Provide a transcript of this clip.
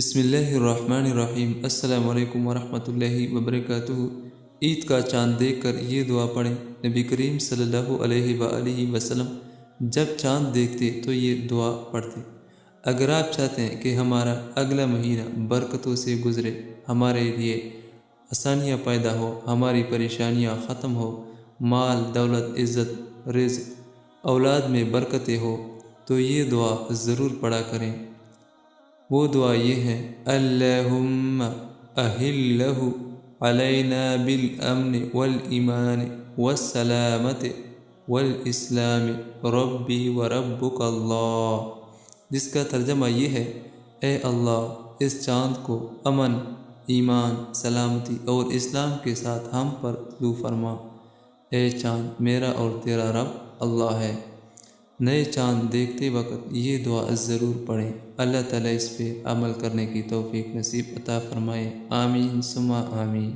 بسم اللہ الرحمن الرحیم۔ السلام علیکم ورحمۃ اللہ وبرکاتہ۔ عید کا چاند دیکھ کر یہ دعا پڑھیں۔ نبی کریم صلی اللہ علیہ وآلہ وسلم جب چاند دیکھتے تو یہ دعا پڑھتے: اگر آپ چاہتے ہیں کہ ہمارا اگلا مہینہ برکتوں سے گزرے، ہمارے لیے آسانیاں پیدا ہو، ہماری پریشانیاں ختم ہو، مال دولت عزت رزق اولاد میں برکتیں ہو، تو یہ دعا ضرور پڑھا کریں۔ وہ دعا یہ ہے: اللہم اہلہ علینا بالامن والایمان والسلامت والاسلام ربی وربک اللہ، جس کا ترجمہ یہ ہے: اے اللہ، اس چاند کو امن، ایمان، سلامتی اور اسلام کے ساتھ ہم پر طلوع فرما۔ اے چاند، میرا اور تیرا رب اللہ ہے۔ نئے چاند دیکھتے وقت یہ دعا ضرور پڑھیں۔ اللہ تعالیٰ اس پہ عمل کرنے کی توفیق نصیب عطا فرمائے۔ آمین ثم آمین۔